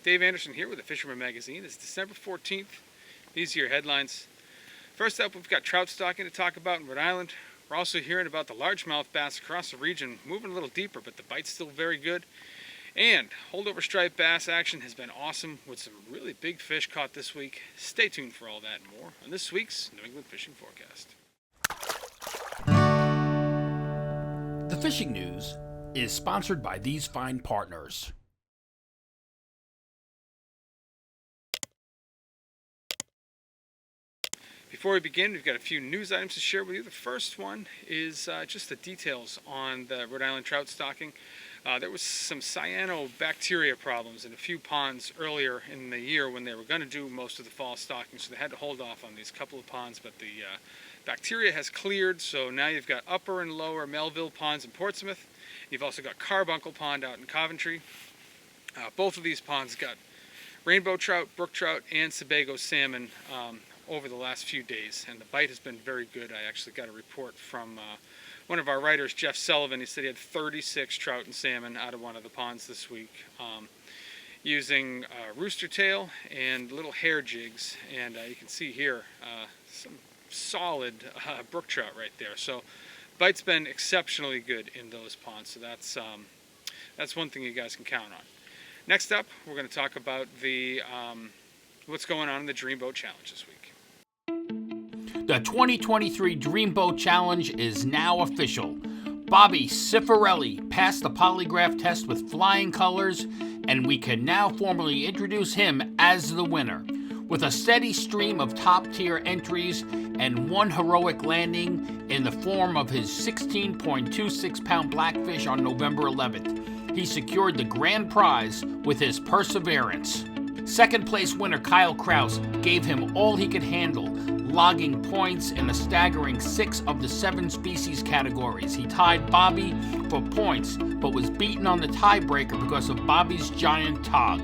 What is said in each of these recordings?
Dave Anderson here with the Fisherman magazine. It's December 14th. These are your headlines. First up, we've got trout stocking to talk about in Rhode Island. We're also hearing about the largemouth bass across the region moving a little deeper, but the bite's still very good. And holdover striped bass action has been awesome with some really big fish caught this week. Stay tuned for all that and more on this week's New England Fishing Forecast. The fishing news is sponsored by these fine partners. Before we begin, we've got a few news items to share with you. The first one is just the details on the Rhode Island trout stocking. There was some cyanobacteria problems in a few ponds earlier in the year when they were going to do most of the fall stocking, so they had to hold off on these couple of ponds, but the bacteria has cleared, so now you've got upper and lower Melville ponds in Portsmouth. You've also got Carbuncle Pond out in Coventry. Both of these ponds got rainbow trout, brook trout, and Sebago salmon over the last few days, and the bite has been very good. I actually got a report from one of our writers, Jeff Sullivan. He said he had 36 trout and salmon out of one of the ponds this week using rooster tail and little hair jigs, and you can see here some solid brook trout right there. So bite's been exceptionally good in those ponds, so that's one thing you guys can count on. Next up, we're going to talk about the what's going on in the Dreamboat Challenge this week. The 2023 Dreamboat Challenge is now official. Bobby Cifarelli passed the polygraph test with flying colors, and we can now formally introduce him as the winner. With a steady stream of top-tier entries and one heroic landing in the form of his 16.26-pound blackfish on November 11th, he secured the grand prize with his perseverance. Second place winner Kyle Kraus gave him all he could handle, logging points in a staggering 6 of the 7 species categories. He tied Bobby for points, but was beaten on the tiebreaker because of Bobby's giant tog.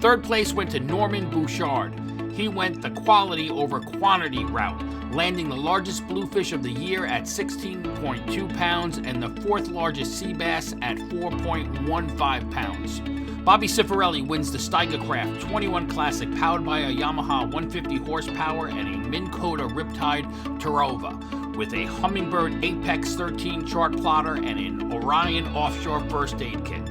Third place went to Norman Bouchard. He went the quality over quantity route, landing the largest bluefish of the year at 16.2 pounds and the fourth largest sea bass at 4.15 pounds. Bobby Cifarelli wins the Steigercraft 21 Classic powered by a Yamaha 150 horsepower and a Minn Kota Riptide Tarova with a Humminbird Apex 13 chart plotter and an Orion offshore first aid kit.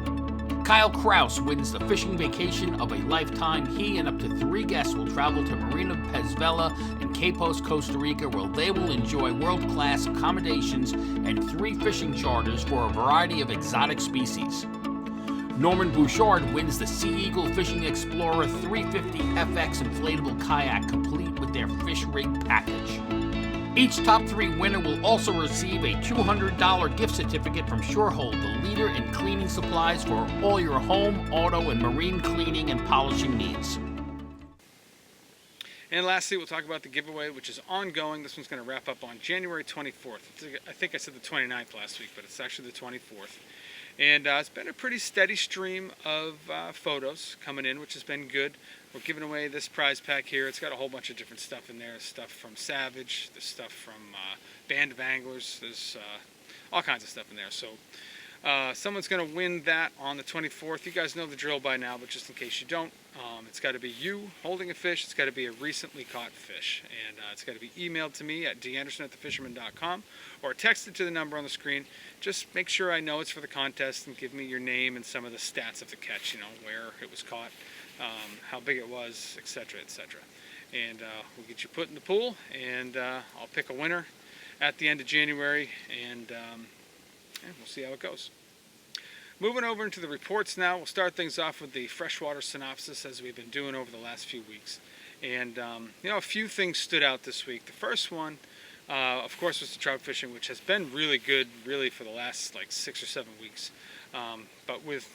Kyle Kraus wins the fishing vacation of a lifetime. He and up to 3 guests will travel to Marina Pez Vela in Capos, Costa Rica, where they will enjoy world-class accommodations and 3 fishing charters for a variety of exotic species. Norman Bouchard wins the Sea Eagle Fishing Explorer 350 FX inflatable kayak, complete with their fish rig package. Each top 3 winner will also receive a $200 gift certificate from Shorehold, the leader in cleaning supplies for all your home, auto, and marine cleaning and polishing needs. And lastly, we'll talk about the giveaway, which is ongoing. This one's going to wrap up on January 24th. I think I said the 29th last week, but it's actually the 24th. And it's been a pretty steady stream of photos coming in, which has been good. We're giving away this prize pack here. It's got a whole bunch of different stuff in there. Stuff from Savage, there's stuff from Band of Anglers, there's all kinds of stuff in there. So someone's going to win that on the 24th. You guys know the drill by now, but just in case you don't, it's got to be you holding a fish. It's got to be a recently caught fish. And it's got to be emailed to me at danderson@thefisherman.com or texted to the number on the screen. Just make sure I know it's for the contest and give me your name and some of the stats of the catch, you know, where it was caught, how big it was, etc., etc. And we'll get you put in the pool, and I'll pick a winner at the end of January, and we'll see how it goes. Moving over into the reports now, we'll start things off with the freshwater synopsis as we've been doing over the last few weeks. And, a few things stood out this week. The first one, of course, was the trout fishing, which has been really good, really, for the last, 6 or 7 weeks. But with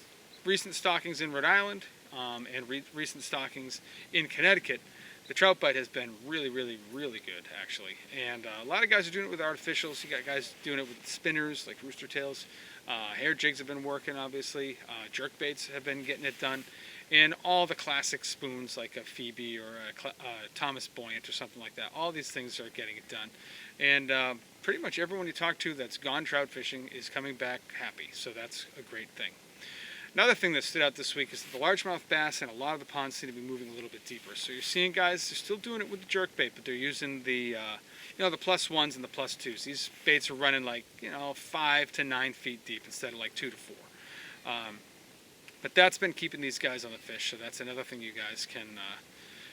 recent stockings in Rhode Island and recent stockings in Connecticut, the trout bite has been really, really, really good, actually. And a lot of guys are doing it with artificials. You got guys doing it with spinners, like rooster tails. Hair jigs have been working, obviously. Jerk baits have been getting it done. And all the classic spoons, like a Phoebe or a Thomas Buoyant or something like that. All these things are getting it done. And pretty much everyone you talk to that's gone trout fishing is coming back happy. So that's a great thing. Another thing that stood out this week is that the largemouth bass and a lot of the ponds seem to be moving a little bit deeper. So you're seeing guys, they're still doing it with the jerkbait, but they're using the the +1s and the +2s. These baits are running like 5 to 9 feet deep instead of like 2 to 4. But that's been keeping these guys on the fish. So that's another thing you guys can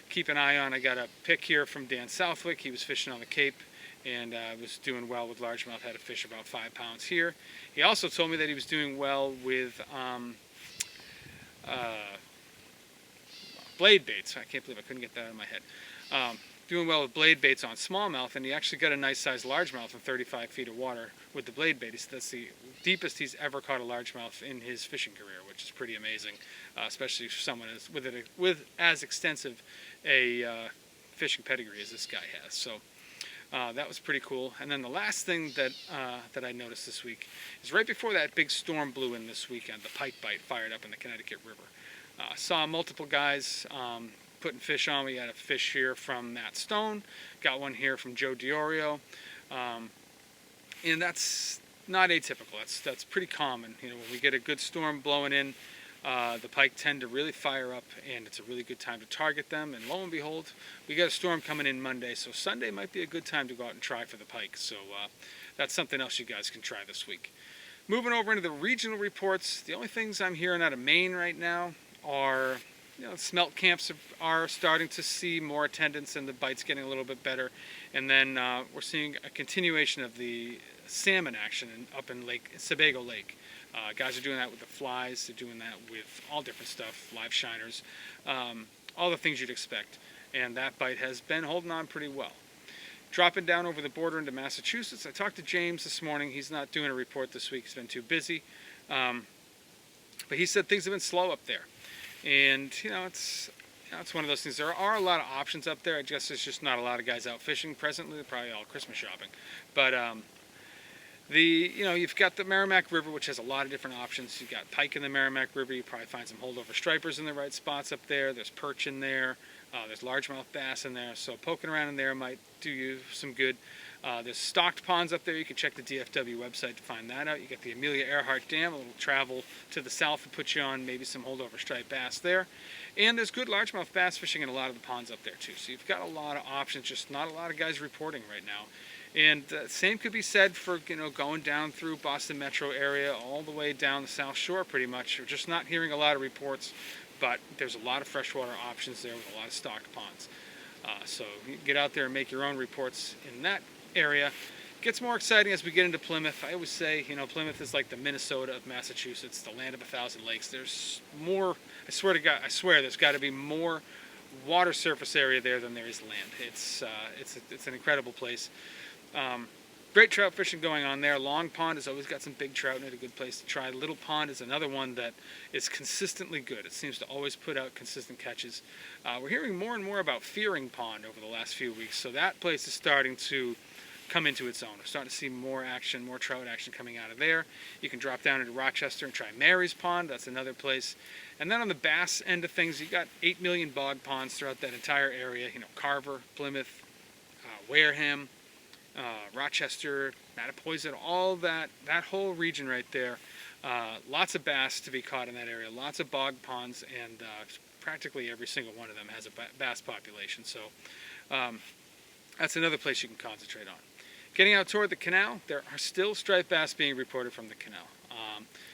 keep an eye on. I got a pic here from Dan Southwick. He was fishing on the Cape and was doing well with largemouth. Had a fish about 5 pounds here. He also told me that he was doing well with blade baits. I can't believe I couldn't get that out of my head. Doing well with blade baits on smallmouth, and he actually got a nice sized largemouth in 35 feet of water with the blade bait. He said that's the deepest he's ever caught a largemouth in his fishing career, which is pretty amazing, especially for someone with as extensive a fishing pedigree as this guy has. So that was pretty cool. And then the last thing that I noticed this week is right before that big storm blew in this weekend, the pike bite fired up in the Connecticut River. Saw multiple guys putting fish on. We had a fish here from Matt Stone, got one here from Joe Diorio, and that's not atypical. That's pretty common. When we get a good storm blowing in, the pike tend to really fire up, and it's a really good time to target them. And lo and behold, we got a storm coming in Monday, so Sunday might be a good time to go out and try for the pike. So that's something else you guys can try this week. Moving over into the regional reports, the only things I'm hearing out of Maine right now are smelt camps are starting to see more attendance and the bites getting a little bit better. And then we're seeing a continuation of the salmon action up in Sebago Lake. Guys are doing that with the flies. They're doing that with all different stuff, live shiners, all the things you'd expect. And that bite has been holding on pretty well. Dropping down over the border into Massachusetts, I talked to James this morning. He's not doing a report this week. He's been too busy. But he said things have been slow up there. And, it's one of those things. There are a lot of options up there. I guess there's just not a lot of guys out fishing presently. They're probably all Christmas shopping. But you've got the Merrimack River, which has a lot of different options. You've got pike in the Merrimack River. You probably find some holdover stripers in the right spots up there. There's perch in there. There's largemouth bass in there. So poking around in there might do you some good. There's stocked ponds up there. You can check the DFW website to find that out. You get the Amelia Earhart Dam. A little travel to the south will put you on maybe some holdover striped bass there. And there's good largemouth bass fishing in a lot of the ponds up there too. So you've got a lot of options, just not a lot of guys reporting right now. And same could be said for going down through Boston metro area all the way down the South Shore pretty much. We're just not hearing a lot of reports, but there's a lot of freshwater options there with a lot of stocked ponds. So you get out there and make your own reports in that area. It gets more exciting as we get into Plymouth. I always say, Plymouth is like the Minnesota of Massachusetts, the land of 1,000 lakes. There's more, I swear to God, there's got to be more water surface area there than there is land. It's an incredible place. Great trout fishing going on there. Long Pond has always got some big trout in it, a good place to try. Little Pond is another one that is consistently good. It seems to always put out consistent catches. We're hearing more and more about Fearing Pond over the last few weeks, so that place is starting to come into its own. We're starting to see more action, more trout action coming out of there. You can drop down into Rochester and try Mary's Pond. That's another place. And then on the bass end of things, you got 8 million bog ponds throughout that entire area. Carver, Plymouth, Wareham, Rochester, Mattapoisett, all that whole region right there. Lots of bass to be caught in that area. Lots of bog ponds, and practically every single one of them has a bass population. So that's another place you can concentrate on. Getting out toward the canal, there are still striped bass being reported from the canal.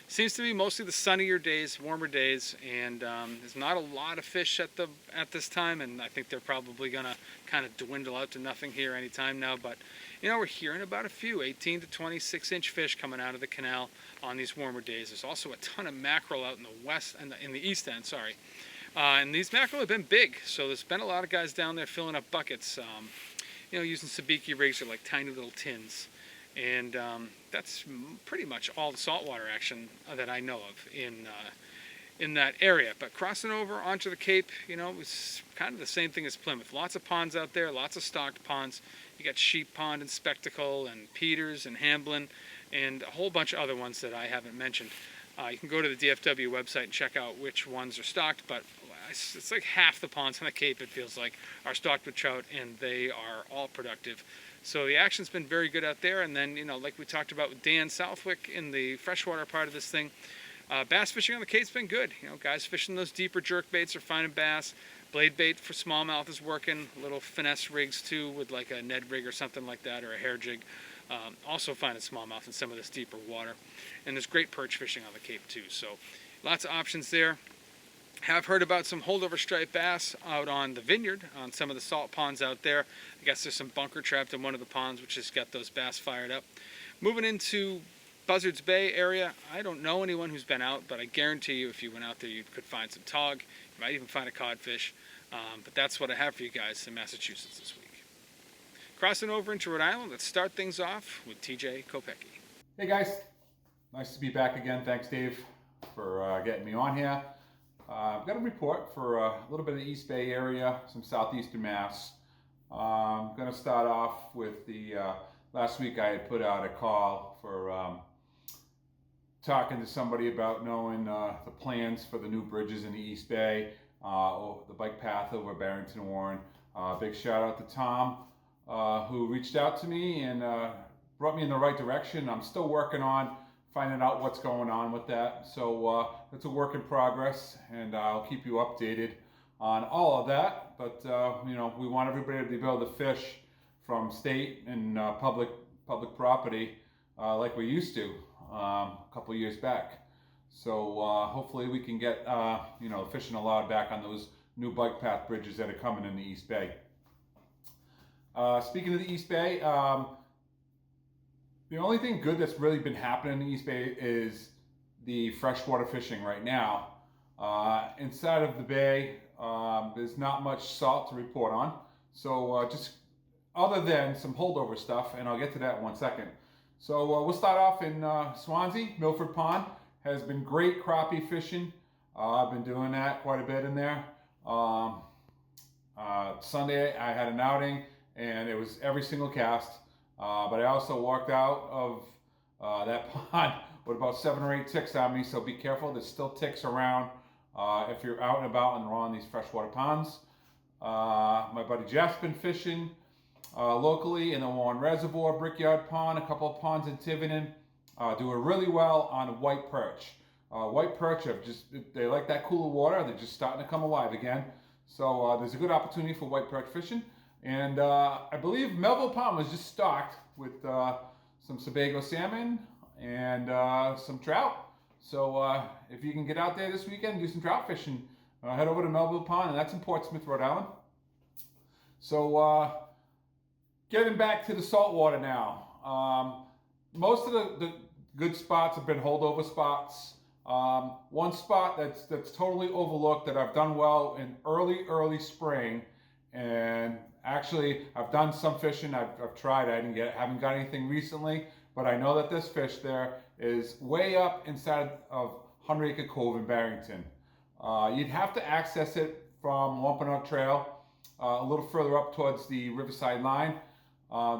Seems to be mostly the sunnier days, warmer days, and there's not a lot of fish at this time, and I think they're probably going to kind of dwindle out to nothing here anytime now. But we're hearing about a few 18 to 26-inch fish coming out of the canal on these warmer days. There's also a ton of mackerel out in the west and in the east end, sorry. And these mackerel have been big, so there's been a lot of guys down there filling up buckets. Using sabiki rigs or like tiny little tins. And that's pretty much all the saltwater action that I know of in that area. But crossing over onto the Cape, it's kind of the same thing as Plymouth. Lots of ponds out there, lots of stocked ponds. You got Sheep Pond and Spectacle and Peters and Hamblin and a whole bunch of other ones that I haven't mentioned. You can go to the DFW website and check out which ones are stocked, but it's like half the ponds on the Cape, it feels like, are stocked with trout, and they are all productive. So the action's been very good out there. And then, like we talked about with Dan Southwick in the freshwater part of this thing, Bass fishing on the Cape's been good. Guys fishing those deeper jerk baits are finding bass. Blade bait for smallmouth is working. Little finesse rigs too, with like a Ned rig or something like that, or a hair jig. Also finding smallmouth in some of this deeper water. And there's great perch fishing on the Cape too. So lots of options there. Have heard about some holdover striped bass out on the Vineyard, on some of the salt ponds out there. I guess there's some bunker trapped in one of the ponds, which has got those bass fired up. Moving into Buzzards Bay area, I don't know anyone who's been out, but I guarantee you if you went out there, you could find some tog. You might even find a codfish. But that's what I have for you guys in Massachusetts this week. Crossing over into Rhode Island, let's start things off with TJ Kopecky. Hey guys, nice to be back again. Thanks Dave for getting me on here. I've got a report for a little bit of the East Bay area, some southeastern Mass. I'm going to start off with the last week I had put out a call for talking to somebody about knowing the plans for the new bridges in the East Bay, the bike path over Barrington Warren. Big shout out to Tom who reached out to me and brought me in the right direction. I'm still working on finding out what's going on with that. So it's a work in progress, and I'll keep you updated on all of that. But we want everybody to be able to fish from state and public property like we used to a couple of years back. So hopefully we can get fishing allowed back on those new bike path bridges that are coming in the East Bay. Speaking of the East Bay, the only thing good that's really been happening in the East Bay is the freshwater fishing right now. Inside of the bay, there's not much salt to report on. So just other than some holdover stuff, and I'll get to that in 1 second. So we'll start off in Swansea. Milford Pond has been great crappie fishing. I've been doing that quite a bit in there. Sunday I had an outing, and it was every single cast. But I also walked out of that pond with about 7 or 8 ticks on me, so be careful. There's still ticks around if you're out and about and on these freshwater ponds. My buddy Jeff's been fishing locally in the Warren Reservoir, Brickyard Pond, a couple of ponds in Tiverton. Doing really well on white perch. White perch they like that cooler water. They're just starting to come alive again. So there's a good opportunity for white perch fishing. And I believe Melville Pond was just stocked with some Sebago salmon and some trout. So if you can get out there this weekend and do some trout fishing, head over to Melville Pond, and that's in Portsmouth, Rhode Island. So getting back to the saltwater now. Most of the good spots have been holdover spots. One spot that's totally overlooked that I've done well in early spring, and actually I've done some fishing. I've tried. Haven't got anything recently, but I know that this fish there is way up inside of 100 Acre Cove in Barrington. You'd have to access it from Wampanoag Trail, a little further up towards the Riverside line.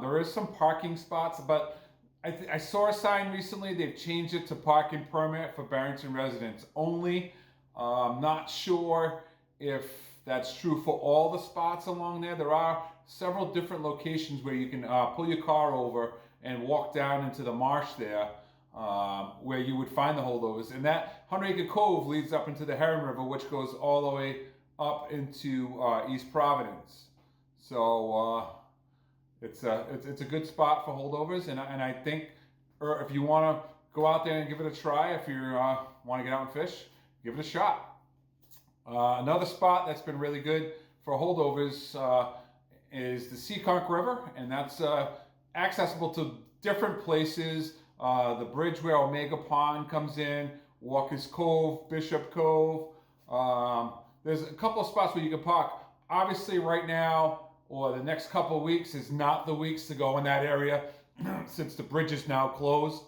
There is some parking spots, but I saw a sign recently. They've changed it to parking permit for Barrington residents only. Not sure if that's true for all the spots along there. There are several different locations where you can pull your car over and walk down into the marsh there, where you would find the holdovers. And that 100 Acre Cove leads up into the Heron River, which goes all the way up into East Providence. So it's a good spot for holdovers, and I think if you want to go out there and give it a try, if you want to get out and fish, give it a shot. Another spot that's been really good for holdovers is the Seekonk River, and that's accessible to different places. The bridge where Omega Pond comes in, Walker's Cove, Bishop Cove. There's a couple of spots where you can park. Obviously right now, or the next couple of weeks, is not the weeks to go in that area since the bridge is now closed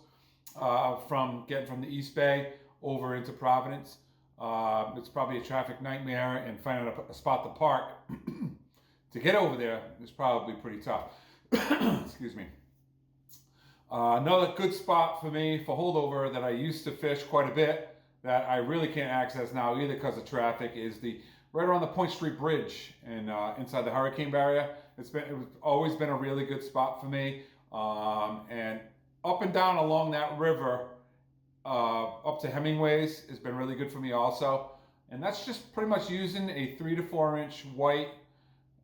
from getting from the East Bay over into Providence. It's probably a traffic nightmare, and finding a spot to park to get over there is probably pretty tough. Excuse me. Another good spot for me for holdover that I used to fish quite a bit that I really can't access now either because of traffic is right around the Point Street Bridge and inside the hurricane barrier. It's always been a really good spot for me. And up and down along that river up to Hemingway's has been really good for me also. And that's just pretty much using a 3 to 4 inch white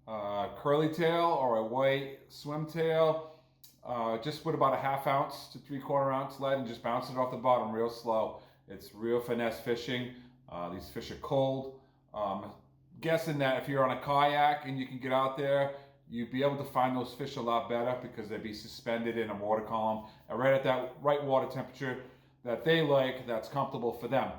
curly tail or a white swim tail, just with about a 1/2 ounce to 3/4 ounce lead, and just bouncing it off the bottom real slow. It's real finesse fishing. These fish are cold. Guessing that if you're on a kayak and you can get out there, you'd be able to find those fish a lot better because they'd be suspended in a water column and right at that right water temperature that they like, that's comfortable for them.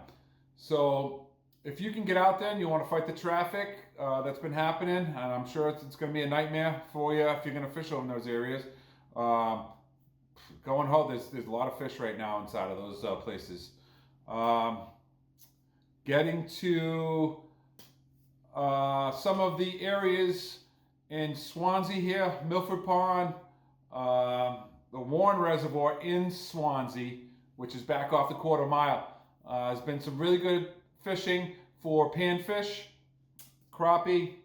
So if you can get out there and you want to fight the traffic that's been happening, and I'm sure it's going to be a nightmare for you if you're going to fish over in those areas, going home, there's a lot of fish right now inside of those places. Getting to some of the areas in Swansea here, Milford Pond, the Warren Reservoir in Swansea, which is back off the 1/4 mile. Has been some really good fishing for panfish, crappie,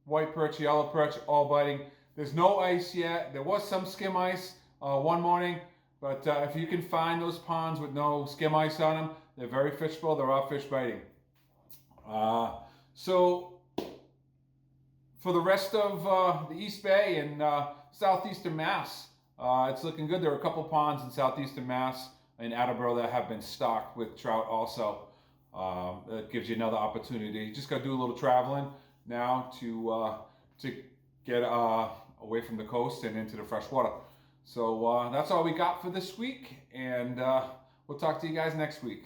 white perch, yellow perch, all biting. There's no ice yet. There was some skim ice one morning, but if you can find those ponds with no skim ice on them, they're very fishable. They're all fish biting. So for the rest of the East Bay and southeastern Mass, it's looking good. There are a couple ponds in southeastern Mass and Attleboro that have been stocked with trout also. That gives you another opportunity. You just got to do a little traveling now to get away from the coast and into the freshwater. So that's all we got for this week, and we'll talk to you guys next week.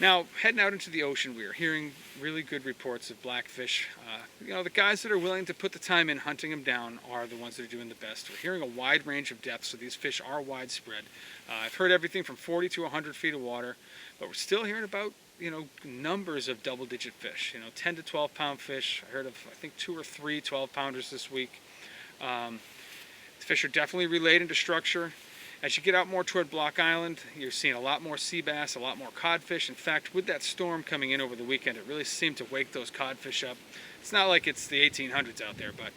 Now, heading out into the ocean, we are hearing really good reports of blackfish. The guys that are willing to put the time in hunting them down are the ones that are doing the best. We're hearing a wide range of depths, so these fish are widespread. I've heard everything from 40 to 100 feet of water, but we're still hearing about, numbers of double-digit fish, 10 to 12-pound fish. I heard of, I think, 2 or 3 12-pounders this week. The fish are definitely related to structure. As you get out more toward Block Island, you're seeing a lot more sea bass, a lot more codfish. In fact, with that storm coming in over the weekend, it really seemed to wake those codfish up. It's not like it's the 1800s out there, but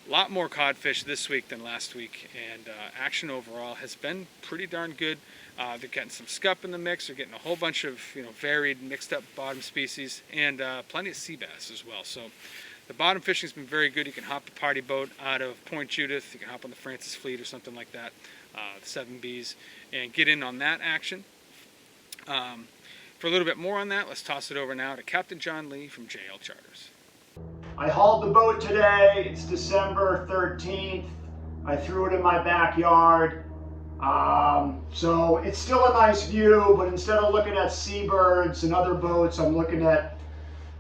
a lot more codfish this week than last week, and action overall has been pretty darn good. They're getting some scup in the mix. They're getting a whole bunch of varied, mixed-up bottom species, and plenty of sea bass as well. So the bottom fishing has been very good. You can hop a party boat out of Point Judith. You can hop on the Francis Fleet or something like that. The 7Bs, and get in on that action. For a little bit more on that, let's toss it over now to Captain John Lee from JL Charters. I hauled the boat today. It's December 13th. I threw it in my backyard. So it's still a nice view, but instead of looking at seabirds and other boats, I'm looking at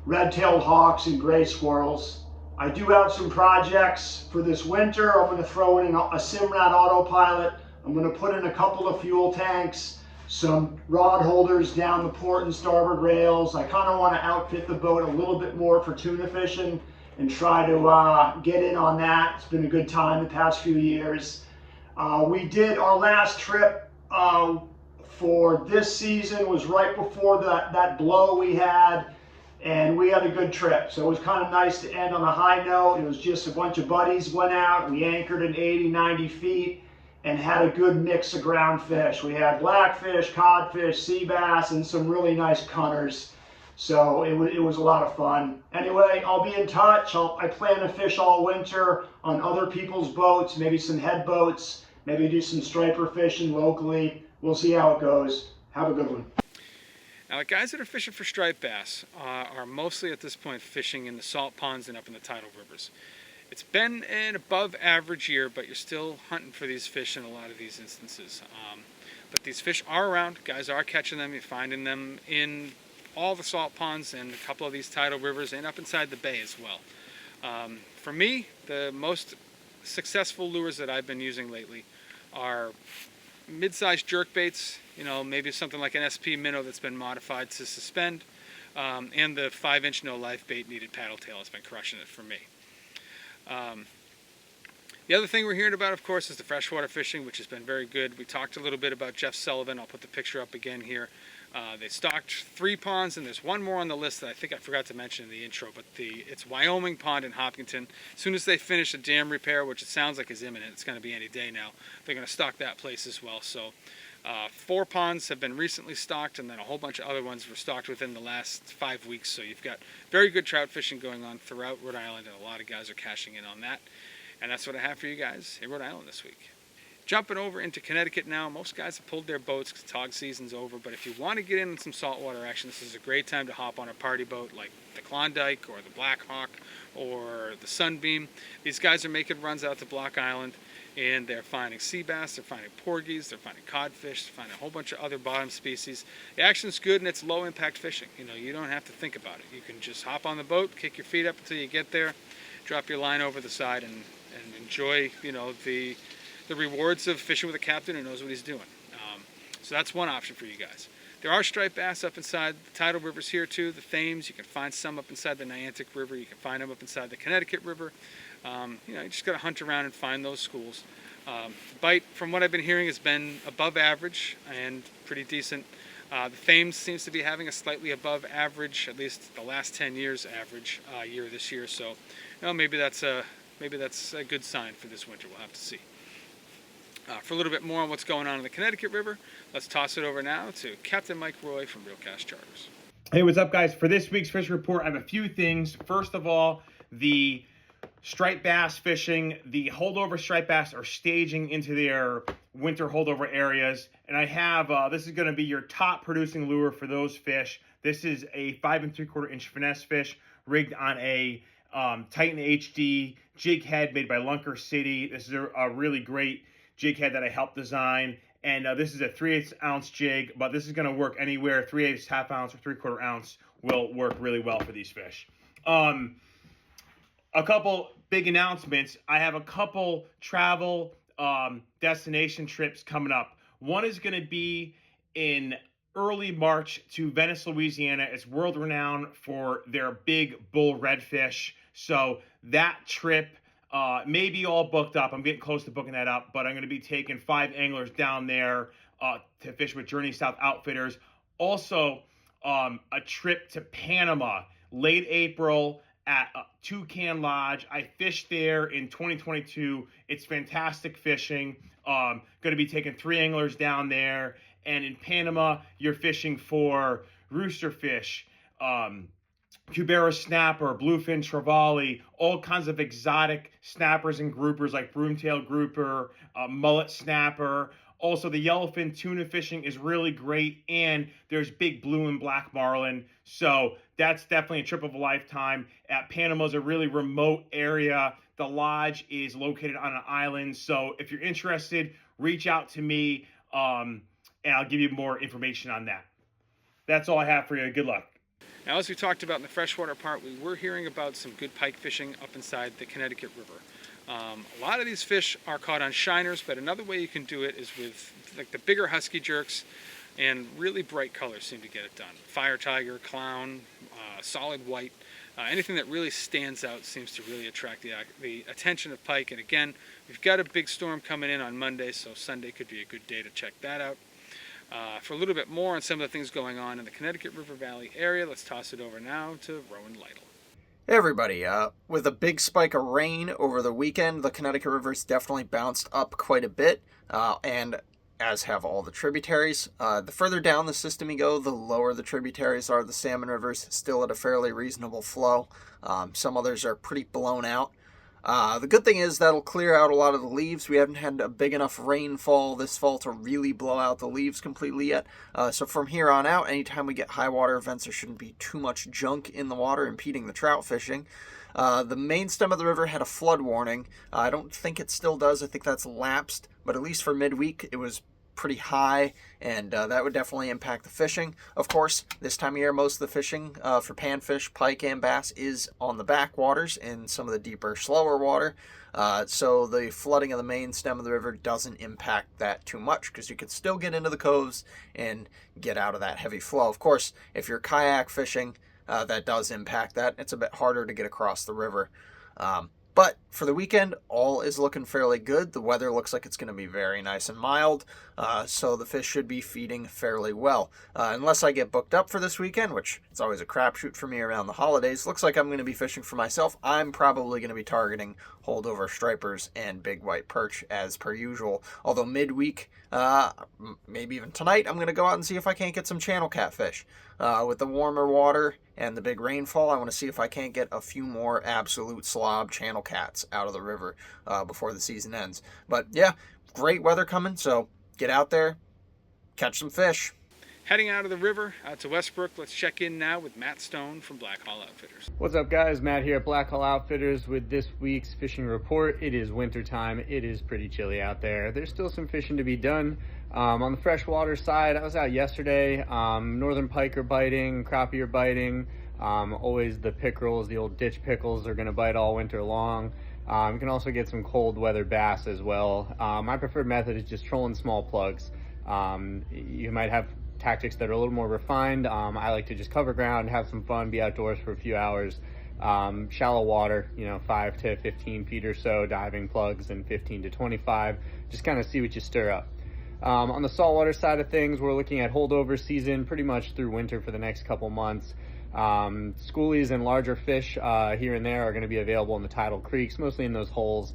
red-tailed hawks and gray squirrels. I do have some projects for this winter. I'm going to throw in a Simrad autopilot. I'm going to put in a couple of fuel tanks, some rod holders down the port and starboard rails. I kind of want to outfit the boat a little bit more for tuna fishing and try to get in on that. It's been a good time the past few years. We did our last trip for this season was right before that blow we had. And we had a good trip, so it was kind of nice to end on a high note. It was just a bunch of buddies went out. We anchored at 80, 90 feet and had a good mix of ground fish. We had blackfish, codfish, sea bass, and some really nice cunners. So it was a lot of fun. Anyway, I'll be in touch. I plan to fish all winter on other people's boats, maybe some head boats, maybe do some striper fishing locally. We'll see how it goes. Have a good one. Now, the guys that are fishing for striped bass are mostly at this point fishing in the salt ponds and up in the tidal rivers. It's been an above average year, but you're still hunting for these fish in a lot of these instances. But these fish are around. Guys are catching them. You're finding them in all the salt ponds and a couple of these tidal rivers and up inside the bay as well. For me, the most successful lures that I've been using lately are mid-sized jerk baits, maybe something like an SP minnow that's been modified to suspend, And the 5-inch no life bait needed paddle tail has been crushing it for me. The other thing we're hearing about, of course, is the freshwater fishing, which has been very good. We talked a little bit about Jeff Sullivan. I'll put the picture up again here. They stocked 3 ponds, and there's one more on the list that I think I forgot to mention in the intro, but it's Wyoming Pond in Hopkinton. As soon as they finish a dam repair, which it sounds like is imminent, it's going to be any day now, they're going to stock that place as well. So 4 ponds have been recently stocked, and then a whole bunch of other ones were stocked within the last 5 weeks. So you've got very good trout fishing going on throughout Rhode Island, and a lot of guys are cashing in on that. And that's what I have for you guys in Rhode Island this week. Jumping over into Connecticut now, most guys have pulled their boats because tog season's over, but if you want to get in some saltwater action, this is a great time to hop on a party boat like the Klondike or the Black Hawk or the Sunbeam. These guys are making runs out to Block Island, and they're finding sea bass, they're finding porgies, they're finding codfish, they're finding a whole bunch of other bottom species. The action's good, and it's low impact fishing. You don't have to think about it. You can just hop on the boat, kick your feet up until you get there, drop your line over the side, and enjoy, the rewards of fishing with a captain who knows what he's doing. So that's one option for you guys. There are striped bass up inside the tidal rivers here too. The Thames, you can find some up inside the Niantic River. You can find them up inside the Connecticut River. You just got to hunt around and find those schools. The bite, from what I've been hearing, has been above average and pretty decent. The Thames seems to be having a slightly above average, at least the last 10 years average year this year. So, maybe that's a good sign for this winter. We'll have to see. For a little bit more on what's going on in the Connecticut River, let's toss it over now to Captain Mike Roy from Real Cast Charters. Hey, what's up, guys? For this week's fish report, I have a few things. First of all, the striped bass fishing, the holdover striped bass are staging into their winter holdover areas, and I have this is going to be your top producing lure for those fish. This is a 5 3/4 inch finesse fish rigged on a Titan HD jig head made by Lunker City. This is a really great jig head that I helped design, and this is a 3/8 ounce jig, but this is going to work anywhere. 3/8, half ounce, or 3/4 ounce will work really well for these fish. A couple big announcements. I have a couple travel destination trips coming up. One is going to be in early March to Venice, Louisiana. It's world renowned for their big bull redfish. So that trip may be all booked up. I'm getting close to booking that up, but I'm going to be taking 5 anglers down there to fish with Journey South Outfitters. Also, a trip to Panama, late April at Toucan Lodge. I fished there in 2022. It's fantastic fishing. Going to be taking 3 anglers down there. And in Panama, you're fishing for roosterfish, Cubera snapper, bluefin trevally, all kinds of exotic snappers and groupers like broomtail grouper, mullet snapper. Also, the yellowfin tuna fishing is really great, and there's big blue and black marlin. So that's definitely a trip of a lifetime. Panama's a really remote area. The lodge is located on an island. So if you're interested, reach out to me, and I'll give you more information on that. That's all I have for you. Good luck. Now, as we talked about in the freshwater part, we were hearing about some good pike fishing up inside the Connecticut River. A lot of these fish are caught on shiners, but another way you can do it is with like the bigger husky jerks, and really bright colors seem to get it done. Fire tiger, clown, solid white, anything that really stands out seems to really attract the attention of pike. And again, we've got a big storm coming in on Monday, so Sunday could be a good day to check that out. For a little bit more on some of the things going on in the Connecticut River Valley area, let's toss it over now to Rowan Lytle. Hey everybody, with a big spike of rain over the weekend, the Connecticut River's definitely bounced up quite a bit, and as have all the tributaries. The further down the system you go, the lower the tributaries are. The salmon river's still at a fairly reasonable flow. Some others are pretty blown out. The good thing is that'll clear out a lot of the leaves. We haven't had a big enough rainfall this fall to really blow out the leaves completely yet. So from here on out, anytime we get high water events, there shouldn't be too much junk in the water impeding the trout fishing. The main stem of the river had a flood warning. I don't think it still does. I think that's lapsed. But at least for midweek, it was pretty high, and that would definitely impact the fishing. Of course, this time of year, most of the fishing for panfish, pike, and bass is on the backwaters in some of the deeper, slower water. So the flooding of the main stem of the river doesn't impact that too much, because you could still get into the coves and get out of that heavy flow. Of course, if you're kayak fishing, that does impact that. It's a bit harder to get across the river. But for the weekend, all is looking fairly good. The weather looks like it's going to be very nice and mild, so the fish should be feeding fairly well. Unless I get booked up for this weekend, which it's always a crapshoot for me around the holidays, looks like I'm going to be fishing for myself. I'm probably going to be targeting holdover stripers and big white perch as per usual. Although midweek, maybe even tonight, I'm going to go out and see if I can't get some channel catfish. With the warmer water and the big rainfall, I want to see if I can't get a few more absolute slob channel cats out of the river before the season ends. But yeah, great weather coming, so get out there, catch some fish. Heading out of the river, out to Westbrook, let's check in now with Matt Stone from Black Hall Outfitters. What's up, guys? Matt here at Black Hall Outfitters with this week's fishing report. It is winter time. It is pretty chilly out there. There's still some fishing to be done. On the freshwater side, I was out yesterday. Northern pike are biting, crappie are biting. Always the pickerels, the old ditch pickles, are going to bite all winter long. You can also get some cold weather bass as well. My preferred method is just trolling small plugs. You might have tactics that are a little more refined. I like to just cover ground, have some fun, be outdoors for a few hours. Shallow water, 5 to 15 feet or so, diving plugs, and 15 to 25. Just kind of see what you stir up. On the saltwater side of things, we're looking at holdover season pretty much through winter for the next couple months. Schoolies and larger fish here and there are going to be available in the tidal creeks, mostly in those holes.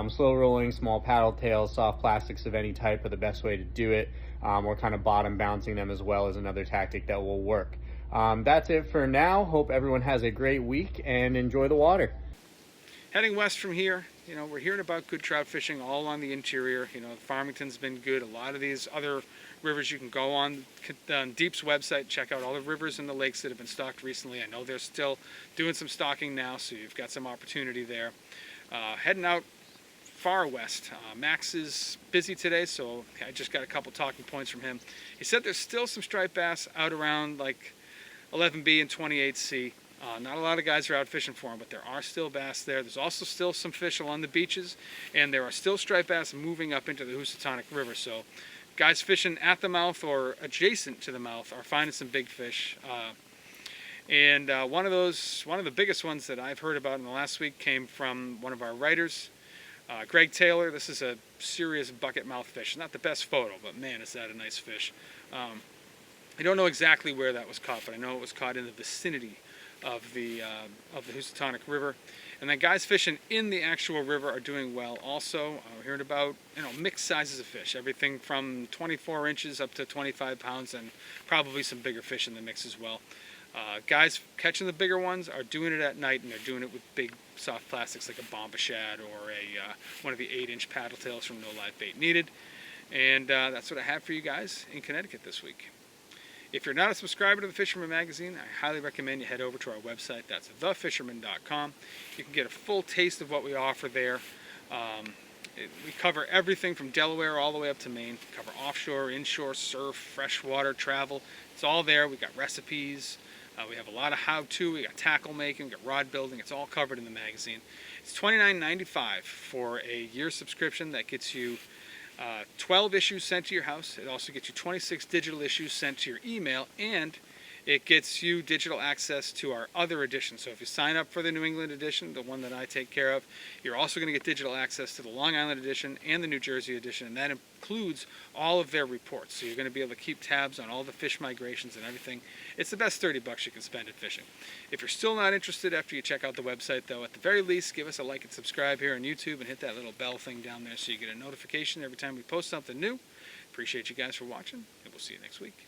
Slow rolling, small paddle tails, soft plastics of any type are the best way to do it. Or kind of bottom bouncing them as well is another tactic that will work. That's it for now. Hope everyone has a great week and enjoy the water. Heading west from here, we're hearing about good trout fishing all along the interior. Farmington's been good. A lot of these other rivers you can go on Deep's website, check out all the rivers and the lakes that have been stocked recently. I know they're still doing some stocking now, so you've got some opportunity there. Heading out far west, Max is busy today, so I just got a couple talking points from him. He said there's still some striped bass out around like 11B and 28C. Not a lot of guys are out fishing for them, but there are still bass there. There's also still some fish along the beaches, and there are still striped bass moving up into the Housatonic River. So guys fishing at the mouth or adjacent to the mouth are finding some big fish. And one of the biggest ones that I've heard about in the last week came from one of our writers, Greg Taylor. This is a serious bucket mouth fish. Not the best photo, but man, is that a nice fish. I don't know exactly where that was caught, but I know it was caught in the vicinity of the Housatonic River. And then guys fishing in the actual river are doing well also. We're hearing about mixed sizes of fish, everything from 24 inches up to 25 pounds, and probably some bigger fish in the mix as well. Guys catching the bigger ones are doing it at night, and they're doing it with big soft plastics like a bomba shad or one of the 8-inch paddle tails from No Live Bait Needed. And that's what I have for you guys in Connecticut this week. If you're not a subscriber to the Fisherman magazine, I highly recommend you head over to our website. That's thefisherman.com. You can get a full taste of what we offer there. We cover everything from Delaware all the way up to Maine. We cover offshore, inshore, surf, freshwater, travel. It's all there. We got recipes. We have a lot of how-to. We got tackle making. We got rod building. It's all covered in the magazine. It's $29.95 for a year subscription. That gets you 12 issues sent to your house. It also gets you 26 digital issues sent to your email, and it gets you digital access to our other editions. So if you sign up for the New England edition, the one that I take care of, you're also going to get digital access to the Long Island edition and the New Jersey edition, and that includes all of their reports. So you're going to be able to keep tabs on all the fish migrations and everything. It's the best $30 you can spend at fishing. If you're still not interested after you check out the website, though, at the very least, give us a like and subscribe here on YouTube and hit that little bell thing down there so you get a notification every time we post something new. Appreciate you guys for watching, and we'll see you next week.